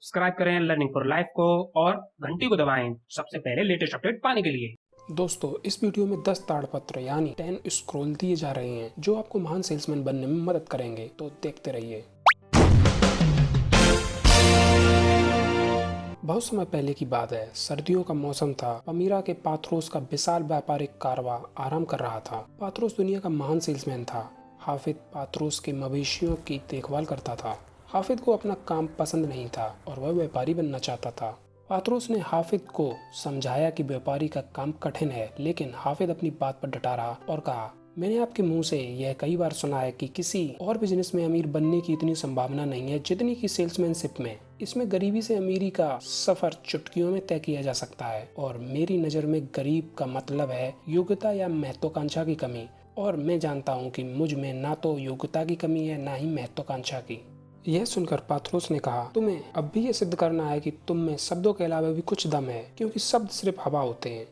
Subscribe करें learning for life को और घंटी को दबाएं सबसे पहले लेटेस्ट अपडेट पाने के लिए। दोस्तों, इस वीडियो में 10 ताड़पत्र यानी 10 स्क्रॉल दिए जा रहे हैं जो आपको महान सेल्समैन बनने में मदद करेंगे, तो देखते रहिए। बहुत समय पहले की बात है। सर्दियों का मौसम था। पमीरा के पाथरोस का विशाल व्यापारिक कारवा आराम कर रहा था। पाथरोस दुनिया का महान सेल्समैन था। हाफिद पाथरोस के मवेशियों की देखभाल करता था। हाफिद को अपना काम पसंद नहीं था और वह व्यापारी बनना चाहता था। पाथरोस ने हाफिद को समझाया कि व्यापारी का काम कठिन है, लेकिन हाफिद अपनी बात पर डटा रहा और कहा, मैंने आपके मुंह से यह कई बार सुना है कि किसी और बिजनेस में अमीर बनने की इतनी संभावना नहीं है जितनी कि सेल्समैनशिप में। इसमें गरीबी से अमीरी का सफर चुटकियों में तय किया जा सकता है और मेरी नज़र में गरीब का मतलब है योग्यता या महत्वाकांक्षा की कमी, और मैं जानता हूँ कि मुझ में ना तो योग्यता की कमी है ना ही महत्वाकांक्षा की। यह सुनकर पाथरोस ने कहा, तुम्हें अब भी ये सिद्ध करना है कि तुम में शब्दों के अलावा भी कुछ दम है, क्योंकि शब्द सिर्फ हवा होते हैं।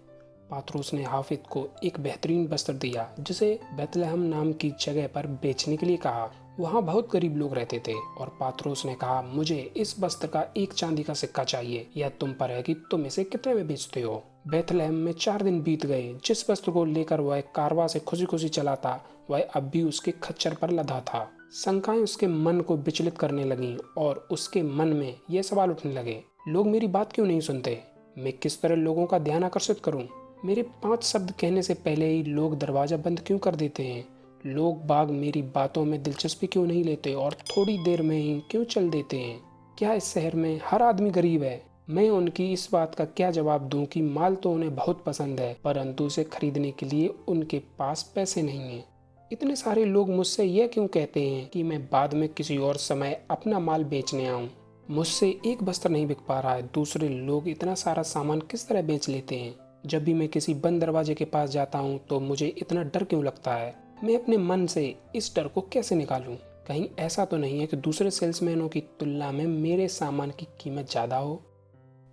पाथरोस ने हाफिद को एक बेहतरीन वस्त्र दिया जिसे बेथलेहम नाम की जगह पर बेचने के लिए कहा। वहाँ बहुत गरीब लोग रहते थे और पाथरोस ने कहा, मुझे इस वस्त्र का एक चांदी का सिक्का चाहिए। यह तुम पर है कि तुम इसे कितने में बेचते हो। बेथलेहम में 4 दिन बीत गए। जिस वस्त्र को लेकर वह कारवा से खुशी खुशी चला था, वह अब भी उसके खच्चर पर लदा था। शंकाएं उसके मन को विचलित करने लगीं और उसके मन में ये सवाल उठने लगे, लोग मेरी बात क्यों नहीं सुनते? मैं किस तरह लोगों का ध्यान आकर्षित करूं? मेरे 5 शब्द कहने से पहले ही लोग दरवाजा बंद क्यों कर देते हैं? लोग बाग मेरी बातों में दिलचस्पी क्यों नहीं लेते और थोड़ी देर में ही क्यों चल देते हैं? क्या इस शहर में हर आदमी गरीब है? मैं उनकी इस बात का क्या जवाब दूं कि माल तो उन्हें बहुत पसंद है, परंतु उसे खरीदने के लिए उनके पास पैसे नहीं हैं। इतने सारे लोग मुझसे यह क्यों कहते हैं कि मैं बाद में किसी और समय अपना माल बेचने आऊं? मुझसे एक वस्त्र नहीं बिक पा रहा है, दूसरे लोग इतना सारा सामान किस तरह बेच लेते हैं? जब भी मैं किसी बंद दरवाजे के पास जाता हूं तो मुझे इतना डर क्यों लगता है? मैं अपने मन से इस डर को कैसे निकालूं? कहीं ऐसा तो नहीं है कि दूसरे सेल्समैनों की तुलना में मेरे सामान की कीमत ज़्यादा हो?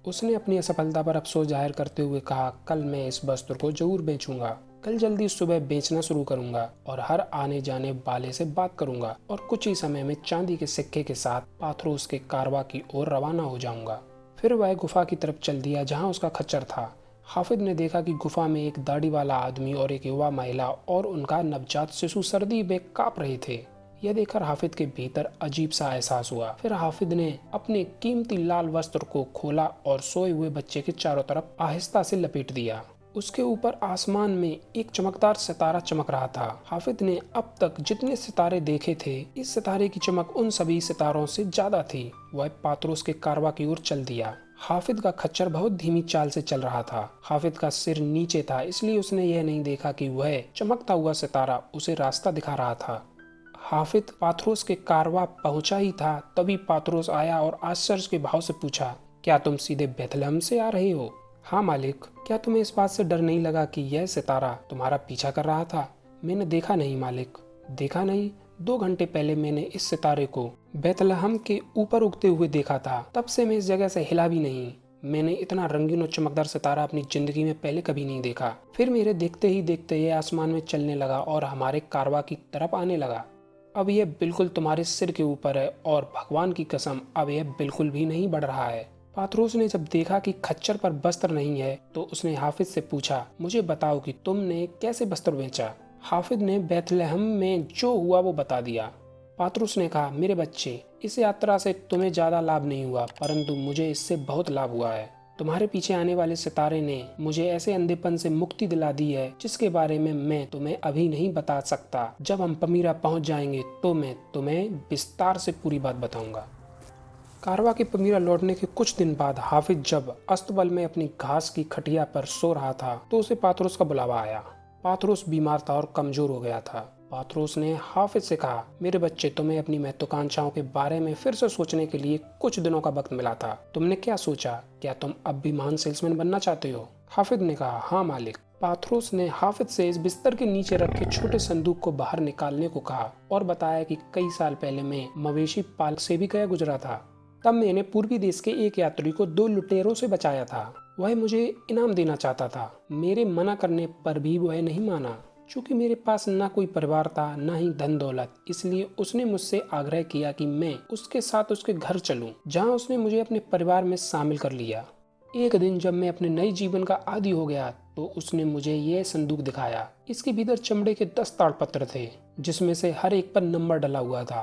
उसने अपनी असफलता पर अफसोस जाहिर करते हुए कहा, कल मैं इस वस्त्र को जरूर बेचूंगा। कल जल्दी सुबह बेचना शुरू करूंगा और हर आने जाने वाले से बात करूंगा और कुछ ही समय में चांदी के सिक्के के साथ पाथरोस के कारवा की ओर रवाना हो जाऊंगा। फिर वह गुफा की तरफ चल दिया जहां उसका खच्चर था। हाफिद ने देखा कि गुफा में एक दाढ़ी वाला आदमी और एक युवा महिला और उनका नवजात शिशु सर्दी में कांप रहे थे। यह देखकर हाफिद के भीतर अजीब सा एहसास हुआ। फिर हाफिद ने अपने कीमती लाल वस्त्र को खोला और सोए हुए बच्चे के चारों तरफ आहिस्ता से लपेट दिया। उसके ऊपर आसमान में एक चमकदार सितारा चमक रहा था। हाफिद ने अब तक जितने सितारे देखे थे, इस सितारे की चमक उन सभी सितारों से ज्यादा थी। वह पाथरोस के कारवा की ओर चल दिया। हाफिद का खच्चर बहुत धीमी चाल से चल रहा था। हाफिद का सिर नीचे था, इसलिए उसने यह नहीं देखा कि वह चमकता हुआ सितारा उसे रास्ता दिखा रहा था। हाफिद पाथरोस के कारवा पहुंचा ही था, तभी पाथरोस आया और आश्चर्य के भाव से पूछा, क्या तुम सीधे बेथलेहम से आ रहे हो? हाँ मालिक। क्या तुम्हें इस बात से डर नहीं लगा कि यह सितारा तुम्हारा पीछा कर रहा था? मैंने देखा नहीं मालिक। देखा नहीं? 2 घंटे पहले मैंने इस सितारे को बेथलेहम के ऊपर उगते हुए देखा था। तब से मैं इस जगह से हिला भी नहीं। मैंने इतना रंगीन और चमकदार सितारा अपनी जिंदगी में पहले कभी नहीं देखा। फिर मेरे देखते ही देखते यह आसमान में चलने लगा और हमारे कारवा की तरफ आने लगा। अब यह बिल्कुल तुम्हारे सिर के ऊपर है और भगवान की कसम अब यह बिल्कुल भी नहीं बढ़ रहा है। पाथरोस ने जब देखा कि खच्चर पर वस्त्र नहीं है तो उसने हाफिज से पूछा, मुझे बताओ कि तुमने कैसे वस्त्र बेचा? हाफिज ने बेथलेहम में जो हुआ वो बता दिया। पाथरोस ने कहा, मेरे बच्चे, इस यात्रा से तुम्हें ज्यादा लाभ नहीं हुआ, परंतु मुझे इससे बहुत लाभ हुआ है। तुम्हारे पीछे आने वाले सितारे ने मुझे ऐसे अंधेपन से मुक्ति दिला दी है जिसके बारे में मैं तुम्हें अभी नहीं बता सकता। जब हम पमीरा पहुंच जाएंगे तो मैं तुम्हें विस्तार से पूरी बात बताऊंगा। कारवा के पमीरा लौटने के कुछ दिन बाद हाफिज जब अस्तबल में अपनी घास की खटिया पर सो रहा था तो उसे पाथरोस का बुलावा आया। पाथरोस बीमार था और कमजोर हो गया था। पाथरोस ने हाफिज से कहा, मेरे बच्चे, तुम्हें अपनी महत्वाकांक्षाओं के बारे में फिर से सोचने के लिए कुछ दिनों का वक्त मिला था। तुमने क्या सोचा? क्या तुम अब भी महान सेल्समैन बनना चाहते हो? हाफिज ने कहा, हाँ मालिक। पाथरोस ने हाफिज से इस बिस्तर के नीचे रखे छोटे संदूक को बाहर निकालने को कहा और बताया कि कई साल पहले मैं मवेशी पालक से भी गया गुजरा था। तब मैंने पूर्वी देश के एक यात्री को 2 लुटेरों से बचाया था। वह मुझे इनाम देना चाहता था। मेरे मना करने पर भी वह नहीं माना। चूँकि मेरे पास ना कोई परिवार था ना ही धन दौलत, इसलिए उसने मुझसे आग्रह किया कि मैं उसके साथ उसके घर चलूं, जहां उसने मुझे अपने परिवार में शामिल कर लिया। एक दिन जब मैं अपने नए जीवन का आदी हो गया तो उसने मुझे यह संदूक दिखाया। इसके भीतर चमड़े के 10 ताड़पत्र थे, जिसमें से हर एक पर नंबर डला हुआ था।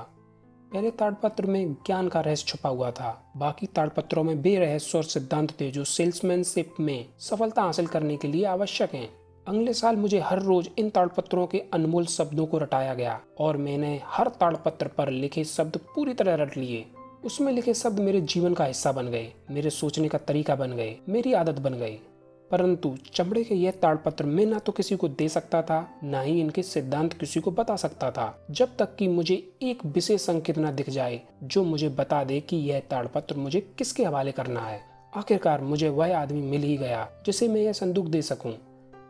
पहले ताड़पत्र में ज्ञान का रहस्य छुपा हुआ था, बाकी ताड़पत्रों में वे रहस्य और सिद्धांत थे जो सेल्समैनशिप में सफलता हासिल करने के लिए आवश्यक हैं। अगले साल मुझे हर रोज इन ताड़पत्रों के अनमोल शब्दों को रटाया गया और मैंने हर ताड़पत्र पर लिखे शब्द पूरी तरह रट लिए। उसमें लिखे शब्द मेरे जीवन का हिस्सा बन गए, मेरे सोचने का तरीका बन गए, मेरी आदत बन गई। परंतु चमड़े के यह ताड़पत्र मैं ना तो किसी को दे सकता था, ना ही इनके सिद्धांत किसी को बता सकता था, जब तक कि मुझे एक विशेष संकेत न दिख जाए जो मुझे बता दे कि यह ताड़पत्र मुझे किसके हवाले करना है। आखिरकार मुझे वह आदमी मिल ही गया जिसे मैं यह संदूक दे सकूं।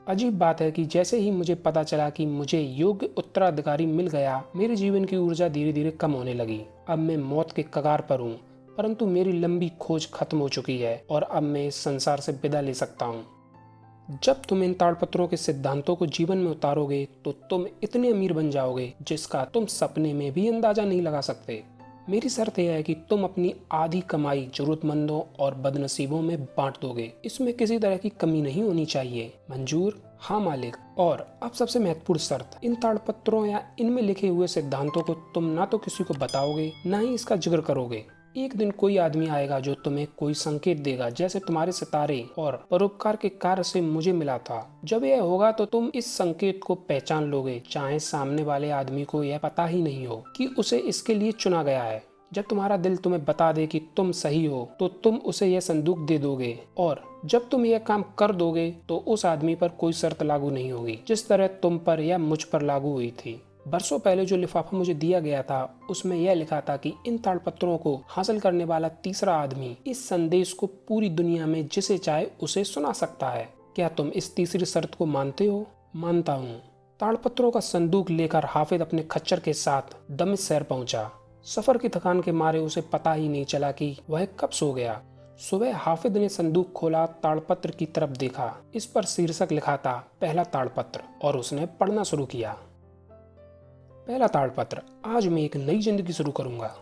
अजीब बात है कि जैसे ही मुझे पता चला कि मुझे योग्य उत्तराधिकारी मिल गया, मेरे जीवन की ऊर्जा धीरे धीरे कम होने लगी। अब मैं मौत के कगार पर हूँ, परंतु मेरी लंबी खोज खत्म हो चुकी है और अब मैं इस संसार से विदा ले सकता हूँ। जब तुम इन ताड़पत्रों के सिद्धांतों को जीवन में उतारोगे तो तुम इतने अमीर बन जाओगे जिसका तुम सपने में भी अंदाजा नहीं लगा सकते। मेरी शर्त यह है कि तुम अपनी आधी कमाई जरूरतमंदों और बदनसीबों में बांट दोगे। इसमें किसी तरह की कमी नहीं होनी चाहिए। मंजूर? हाँ मालिक। और अब सबसे महत्वपूर्ण शर्त, इन ताड़पत्रों या इनमें लिखे हुए सिद्धांतों को तुम ना तो किसी को बताओगे, ना ही इसका जिक्र करोगे। एक दिन कोई आदमी आएगा जो तुम्हें कोई संकेत देगा, जैसे तुम्हारे सितारे और परोपकार के कार्य से मुझे मिला था। जब यह होगा तो तुम इस संकेत को पहचान लोगे, चाहे सामने वाले आदमी को यह पता ही नहीं हो कि उसे इसके लिए चुना गया है। जब तुम्हारा दिल तुम्हें बता दे कि तुम सही हो तो तुम उसे यह संदूक दे दोगे, और जब तुम यह काम कर दोगे तो उस आदमी पर कोई शर्त लागू नहीं होगी, जिस तरह तुम पर या मुझ पर लागू हुई थी। बरसों पहले जो लिफाफा मुझे दिया गया था उसमें यह लिखा था कि इन ताड़पत्रों को हासिल करने वाला तीसरा आदमी इस संदेश को पूरी दुनिया में जिसे चाहे उसे सुना सकता है। क्या तुम इस तीसरी शर्त को मानते हो? मानता हूँ। ताड़पत्रों का संदूक लेकर हाफिज अपने खच्चर के साथ दमिश्क शहर पहुंचा। सफर की थकान के मारे उसे पता ही नहीं चला कि वह कब सो गया। सुबह हाफिज ने संदूक खोला, ताड़पत्र की तरफ देखा। इस पर शीर्षक लिखा था पहला ताड़पत्र, और उसने पढ़ना शुरू किया। पहला ताड़पत्र, आज मैं एक नई जिंदगी शुरू करूंगा।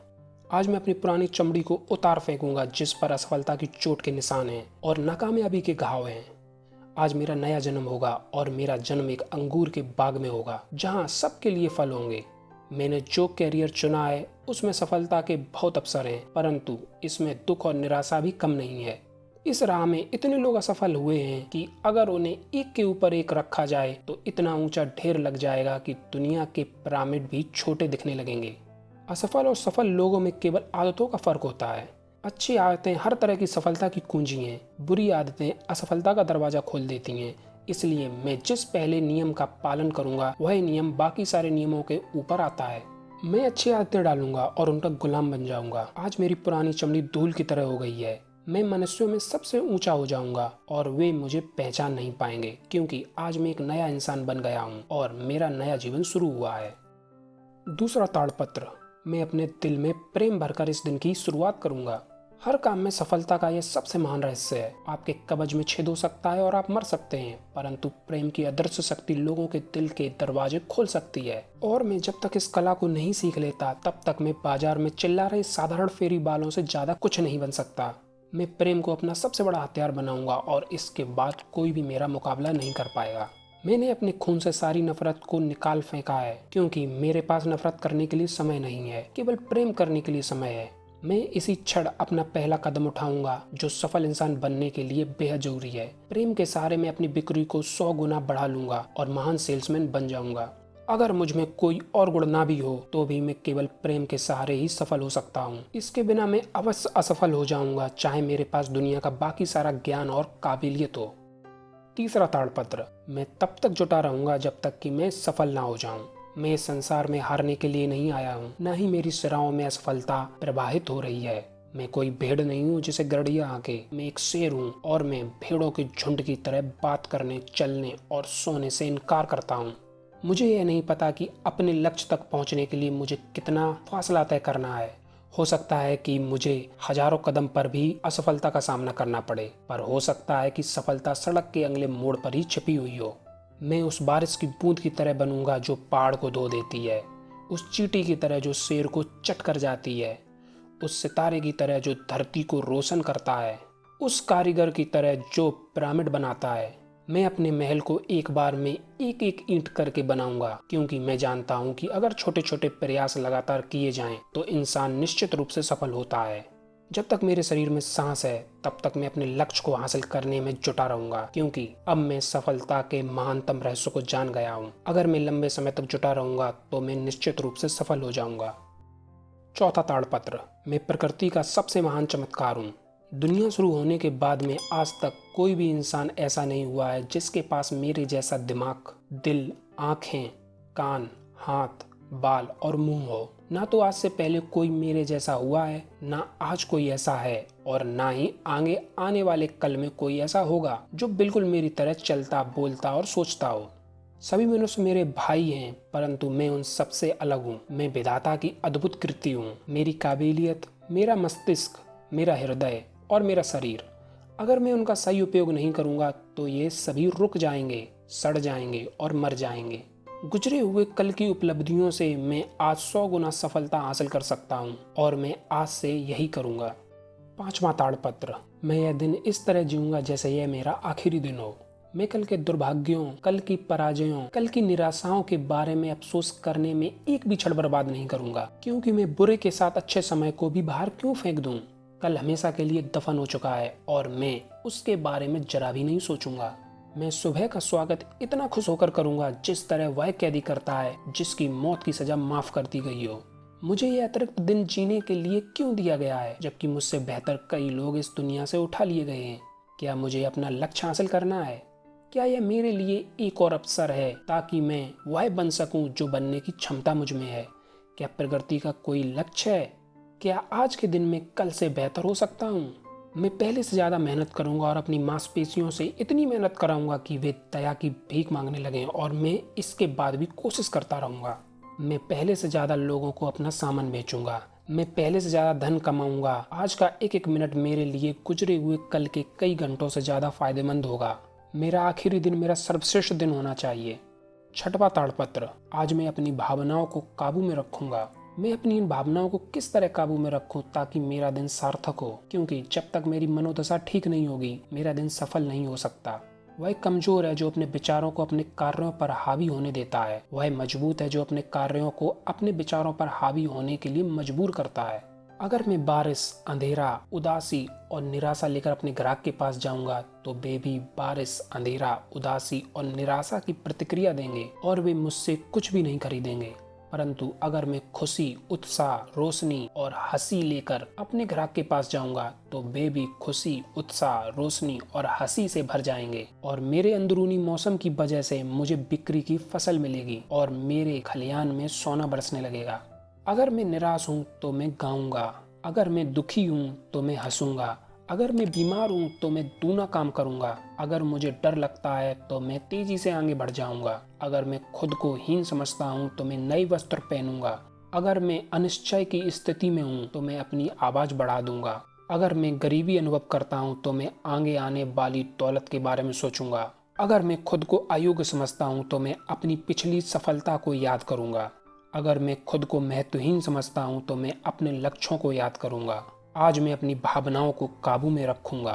आज मैं अपनी पुरानी चमड़ी को उतार फेंकूंगा जिस पर असफलता की चोट के निशान हैं और नाकामयाबी के घाव हैं। आज मेरा नया जन्म होगा और मेरा जन्म एक अंगूर के बाग में होगा जहां सबके लिए फल होंगे। मैंने जो कैरियर चुना है उसमें सफलता के बहुत अवसर हैं, परंतु इसमें दुख और निराशा भी कम नहीं है। इस राह में इतने लोग असफल हुए हैं कि अगर उन्हें एक के ऊपर एक रखा जाए तो इतना ऊंचा ढेर लग जाएगा कि दुनिया के पिरामिड भी छोटे दिखने लगेंगे। असफल और सफल लोगों में केवल आदतों का फर्क होता है। अच्छी आदतें हर तरह की सफलता की कुंजी हैं, बुरी आदतें असफलता का दरवाजा खोल देती हैं। इसलिए मैं जिस पहले नियम का पालन करूंगा वह नियम बाकी सारे नियमों के ऊपर आता है। मैं अच्छी आदतें डालूंगा और उनका गुलाम बन जाऊंगा। आज मेरी पुरानी चमड़ी धूल की तरह हो गई है। मैं मनुष्यों में सबसे ऊंचा हो जाऊंगा और वे मुझे पहचान नहीं पाएंगे, क्योंकि आज मैं एक नया इंसान बन गया हूं और मेरा नया जीवन शुरू हुआ है। दूसरा ताड़पत्र, मैं अपने दिल में प्रेम भरकर इस दिन की शुरुआत करूंगा। हर काम में सफलता का यह सबसे महान रहस्य है। आपके कब्ज में छेद हो सकता है और आप मर सकते हैं, परंतु प्रेम की अदृश्य शक्ति लोगों के दिल के दरवाजे खोल सकती है। और मैं जब तक इस कला को नहीं सीख लेता तब तक मैं बाजार में चिल्ला रहे साधारण फेरी बालों से ज्यादा कुछ नहीं बन सकता। मैं प्रेम को अपना सबसे बड़ा हथियार बनाऊंगा और इसके बाद कोई भी मेरा मुकाबला नहीं कर पाएगा। मैंने अपने खून से सारी नफरत को निकाल फेंका है, क्योंकि मेरे पास नफरत करने के लिए समय नहीं है, केवल प्रेम करने के लिए समय है। मैं इसी क्षण अपना पहला कदम उठाऊंगा जो सफल इंसान बनने के लिए बेहद जरूरी है। प्रेम के सहारे मैं अपनी बिक्री को 100 गुना बढ़ा लूंगा और महान सेल्समैन बन जाऊंगा। अगर मुझ में कोई और गुण ना भी हो तो भी मैं केवल प्रेम के सहारे ही सफल हो सकता हूँ। इसके बिना मैं अवश्य असफल हो जाऊंगा, चाहे मेरे पास दुनिया का बाकी सारा ज्ञान और काबिलियत हो। तीसरा ताड़पत्र, मैं तब तक जुटा रहूंगा जब तक कि मैं सफल ना हो जाऊं। मैं इस संसार में हारने के लिए नहीं आया हूँ, न ही मेरी सिराओं में असफलता प्रवाहित हो रही है। मैं कोई भेड़ नहीं हूँ जिसे गड़िया आके। मैं एक शेर हूँ और मैं भेड़ों के झुंड की तरह बात करने, चलने और सोने से इनकार करता हूँ। मुझे यह नहीं पता कि अपने लक्ष्य तक पहुँचने के लिए मुझे कितना फासला तय करना है। हो सकता है कि मुझे हजारों कदम पर भी असफलता का सामना करना पड़े, पर हो सकता है कि सफलता सड़क के अगले मोड़ पर ही छिपी हुई हो। मैं उस बारिश की बूंद की तरह बनूंगा जो पहाड़ को धो देती है, उस चींटी की तरह जो शेर को चट कर जाती है, उस सितारे की तरह जो धरती को रोशन करता है, उस कारीगर की तरह जो पिरामिड बनाता है। मैं अपने महल को एक बार में एक एक ईंट करके बनाऊंगा, क्योंकि मैं जानता हूं कि अगर छोटे छोटे प्रयास लगातार किए जाएं तो इंसान निश्चित रूप से सफल होता है। जब तक मेरे शरीर में सांस है तब तक मैं अपने लक्ष्य को हासिल करने में जुटा रहूंगा, क्योंकि अब मैं सफलता के महानतम रहस्य को जान गया हूं। अगर मैं लंबे समय तक जुटा रहूंगा तो मैं निश्चित रूप से सफल हो जाऊंगा। चौथा ताड़पत्र। मैं प्रकृति का सबसे महान चमत्कार हूँ। दुनिया शुरू होने के बाद में आज तक कोई भी इंसान ऐसा नहीं हुआ है जिसके पास मेरे जैसा दिमाग, दिल, आँखें, कान, हाथ, बाल और मुंह हो। ना तो आज से पहले कोई मेरे जैसा हुआ है, ना आज कोई ऐसा है, और ना ही आगे आने वाले कल में कोई ऐसा होगा जो बिल्कुल मेरी तरह चलता, बोलता और सोचता हो। सभी मनुष्य मेरे भाई हैं, परंतु मैं उन सबसे अलग हूँ। मैं विधाता की अद्भुत कृति हूँ। मेरी काबिलियत, मेरा मस्तिष्क, मेरा हृदय और मेरा शरीर, अगर मैं उनका सही उपयोग नहीं करूँगा तो ये सभी रुक जाएंगे, सड़ जाएंगे और मर जाएंगे। गुजरे हुए कल की उपलब्धियों से मैं आज 100 गुना सफलता हासिल कर सकता हूँ, और मैं आज से यही करूँगा। पांचवा ताड़पत्र। मैं यह दिन इस तरह जीऊँगा जैसे यह मेरा आखिरी दिन हो। मैं कल के दुर्भाग्यों, कल की पराजयों, कल की निराशाओं के बारे में अफसोस करने में एक भी क्षण बर्बाद नहीं करूँगा, क्योंकि मैं बुरे के साथ अच्छे समय को भी बाहर क्यों फेंक दूँ। कल हमेशा के लिए दफन हो चुका है और मैं उसके बारे में जरा भी नहीं सोचूंगा। मैं सुबह का स्वागत इतना खुश होकर करूंगा जिस तरह वह कैदी करता है जिसकी मौत की सजा माफ कर दी गई हो। मुझे यह अतिरिक्त दिन जीने के लिए क्यों दिया गया है, जबकि मुझसे बेहतर कई लोग इस दुनिया से उठा लिए गए हैं। क्या मुझे अपना लक्ष्य हासिल करना है? क्या यह मेरे लिए एक और अवसर है ताकि मैं वह बन सकूं जो बनने की क्षमता मुझ में है? क्या प्रगति का कोई लक्ष्य है? क्या आज के दिन में कल से बेहतर हो सकता हूँ? मैं पहले से ज़्यादा मेहनत करूंगा और अपनी मांसपेशियों से इतनी मेहनत कराऊंगा कि वे दया की भीख मांगने लगें, और मैं इसके बाद भी कोशिश करता रहूंगा। मैं पहले से ज़्यादा लोगों को अपना सामान बेचूंगा। मैं पहले से ज़्यादा धन कमाऊंगा। आज का एक एक मिनट मेरे लिए गुजरे हुए कल के कई घंटों से ज़्यादा फायदेमंद होगा। मेरा आखिरी दिन मेरा सर्वश्रेष्ठ दिन होना चाहिए। छठवां ताड़पत्र। आज मैं अपनी भावनाओं को काबू में रखूंगा। मैं अपनी इन भावनाओं को किस तरह काबू में रखूं ताकि मेरा दिन सार्थक हो, क्योंकि जब तक मेरी मनोदशा ठीक नहीं होगी मेरा दिन सफल नहीं हो सकता। वह कमजोर है जो अपने विचारों को अपने कार्यों पर हावी होने देता है। वह मजबूत है जो अपने कार्यों को अपने विचारों पर हावी होने के लिए मजबूर करता है। अगर मैं बारिश, अंधेरा, उदासी और निराशा लेकर अपने ग्राहक के पास जाऊंगा तो वे भी बारिश, अंधेरा, उदासी और निराशा की प्रतिक्रिया देंगे और वे मुझसे कुछ भी नहीं खरीदेंगे। परंतु अगर मैं खुशी, उत्साह, रोशनी और हंसी लेकर अपने ग्राहक के पास जाऊंगा तो वे भी खुशी, उत्साह, रोशनी और हंसी से भर जाएंगे, और मेरे अंदरूनी मौसम की वजह से मुझे बिक्री की फसल मिलेगी और मेरे खलियान में सोना बरसने लगेगा। अगर मैं निराश हूँ तो मैं गाऊंगा। अगर मैं दुखी हूँ तो मैं हंसूंगा। अगर मैं बीमार हूँ तो मैं दूना काम करूंगा। अगर मुझे डर लगता है तो मैं तेजी से आगे बढ़ जाऊंगा। अगर मैं खुद को हीन समझता हूँ तो मैं नई वस्त्र पहनूंगा। अगर मैं अनिश्चय की स्थिति में हूँ तो मैं अपनी आवाज बढ़ा दूंगा। अगर मैं गरीबी अनुभव करता हूँ तो मैं आगे आने वाली दौलत के बारे में सोचूंगा। अगर मैं खुद को अयोग्य समझता हूँ तो मैं अपनी पिछली सफलता को याद करूंगा। अगर मैं खुद को महत्वहीन समझता हूँ तो मैं अपने लक्ष्यों को याद करूंगा। आज मैं अपनी भावनाओं को काबू में रखूंगा।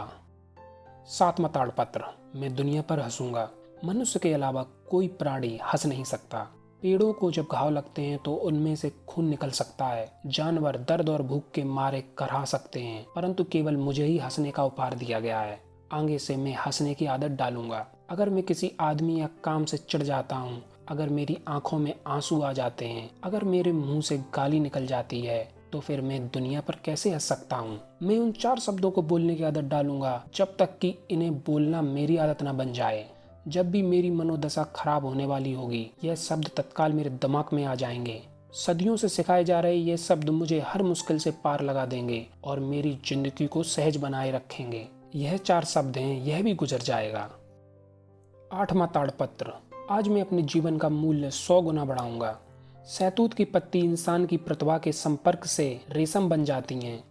सातवां ताड़पत्र। मैं दुनिया पर हंसूंगा। मनुष्य के अलावा कोई प्राणी हंस नहीं सकता। पेड़ों को जब घाव लगते हैं तो उनमें से खून निकल सकता है। जानवर दर्द और भूख के मारे करहा सकते हैं, परंतु केवल मुझे ही हंसने का उपहार दिया गया है। आगे से मैं हंसने की आदत डालूंगा। अगर मैं किसी आदमी या काम से चिढ़ जाता हूँ, अगर मेरी आंखों में आंसू आ जाते हैं, अगर मेरे मुंह से गाली निकल जाती है, तो फिर मैं दुनिया पर कैसे हंस सकता हूँ। मैं उन 4 शब्दों को बोलने की आदत डालूंगा जब तक कि इन्हें बोलना मेरी आदत न बन जाए। जब भी मेरी मनोदशा खराब होने वाली होगी, यह शब्द तत्काल मेरे दिमाग में आ जाएंगे। सदियों से सिखाए जा रहे ये शब्द मुझे हर मुश्किल से पार लगा देंगे और मेरी जिंदगी को सहज बनाए रखेंगे। यह 4 शब्द हैं, यह भी गुजर जाएगा। 8वां ताड़पत्र। आज मैं अपने जीवन का मूल्य 100 गुना बढ़ाऊंगा। शहतूत की पत्ती इंसान की प्रतिभा के संपर्क से रेशम बन जाती हैं।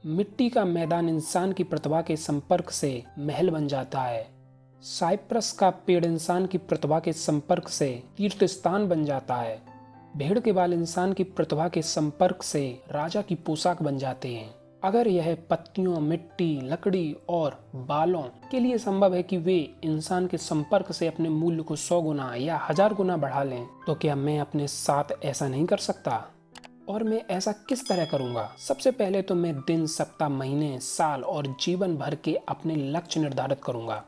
मिट्टी का मैदान इंसान की प्रतिभा के संपर्क से महल बन जाता है। साइप्रस का पेड़ इंसान की प्रतिभा के संपर्क से तीर्थ स्थान बन जाता है। भेड़ के बाल इंसान की प्रतिभा के संपर्क से राजा की पोशाक बन जाते हैं। अगर यह पत्तियों, मिट्टी, लकड़ी और बालों के लिए संभव है कि वे इंसान के संपर्क से अपने मूल्य को 100 गुना या 1000 गुना बढ़ा लें, तो क्या मैं अपने साथ ऐसा नहीं कर सकता? और मैं ऐसा किस तरह करूंगा? सबसे पहले तो मैं दिन, सप्ताह, महीने, साल और जीवन भर के अपने लक्ष्य निर्धारित करूंगा।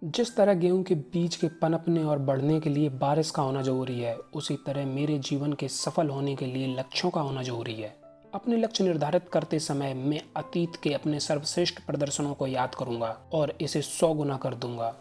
जिस तरह गेहूं के बीज के पनपने और बढ़ने के लिए बारिश का होना जरूरी है, उसी तरह मेरे जीवन के सफल होने के लिए लक्ष्यों का होना जरूरी है। अपने लक्ष्य निर्धारित करते समय मैं अतीत के अपने सर्वश्रेष्ठ प्रदर्शनों को याद करूंगा और इसे 100 गुना कर दूंगा।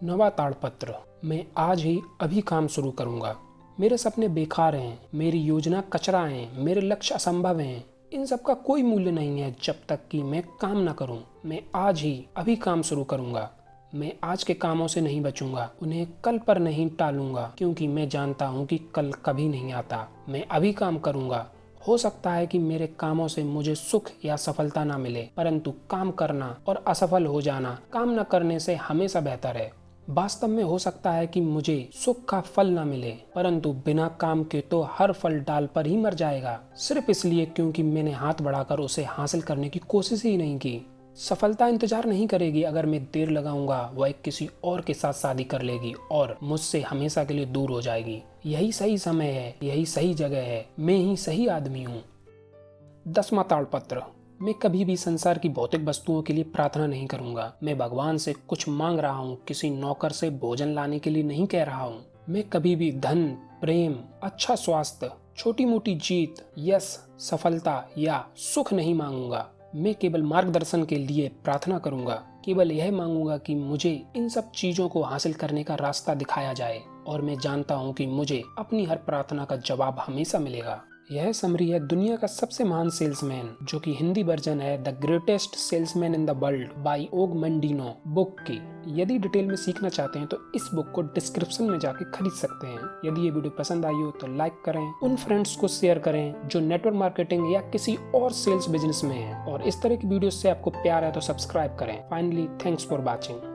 नवा ताड़पत्र। मैं आज ही अभी काम शुरू करूंगा। मेरे सपने बेकार हैं, मेरी योजना कचरा है, मेरे लक्ष्य असंभव हैं। इन सब का कोई मूल्य नहीं है जब तक कि मैं काम न करूं। मैं आज ही अभी काम शुरू करूंगा। मैं आज के कामों से नहीं बचूंगा, उन्हें कल पर नहीं टालूंगा, क्योंकि मैं जानता हूं कि कल कभी नहीं आता। मैं अभी काम करूंगा। हो सकता है कि मेरे कामों से मुझे सुख या सफलता ना मिले, परंतु काम करना और असफल हो जाना काम न करने से हमेशा बेहतर है। वास्तव में हो सकता है कि मुझे सुख का फल ना मिले, परंतु बिना काम के तो हर फल डाल पर ही मर जाएगा, सिर्फ इसलिए क्योंकि मैंने हाथ बढ़ाकर उसे हासिल करने की कोशिश ही नहीं की। सफलता इंतजार नहीं करेगी। अगर मैं देर लगाऊंगा, वह किसी और के साथ शादी कर लेगी और मुझसे हमेशा के लिए दूर हो जाएगी। यही सही समय है, यही सही जगह है, मैं ही सही आदमी हूँ। 10वां ताड़पत्र। मैं कभी भी संसार की भौतिक वस्तुओं के लिए प्रार्थना नहीं करूंगा। मैं भगवान से कुछ मांग रहा हूँ, किसी नौकर से भोजन लाने के लिए नहीं कह रहा हूँ। मैं कभी भी धन, प्रेम, अच्छा स्वास्थ्य, छोटी मोटी जीत, यश, सफलता या सुख नहीं मांगूंगा। मैं केवल मार्गदर्शन के लिए प्रार्थना करूंगा। केवल यह मांगूंगा कि मुझे इन सब चीजों को हासिल करने का रास्ता दिखाया जाए, और मैं जानता हूं कि मुझे अपनी हर प्रार्थना का जवाब हमेशा मिलेगा। यह समरी है दुनिया का सबसे महान सेल्समैन, जो कि हिंदी वर्जन है the greatest salesman in the world by Og Mandino book की। यदि डिटेल में सीखना चाहते हैं तो इस बुक को डिस्क्रिप्शन में जाके खरीद सकते हैं। यदि ये वीडियो पसंद आई हो तो लाइक करें, उन फ्रेंड्स को शेयर करें जो नेटवर्क मार्केटिंग या किसी और सेल्स बिजनेस में हैं, और इस तरह की वीडियो से आपको प्यार है तो सब्सक्राइब करें। Finally, thanks for watching.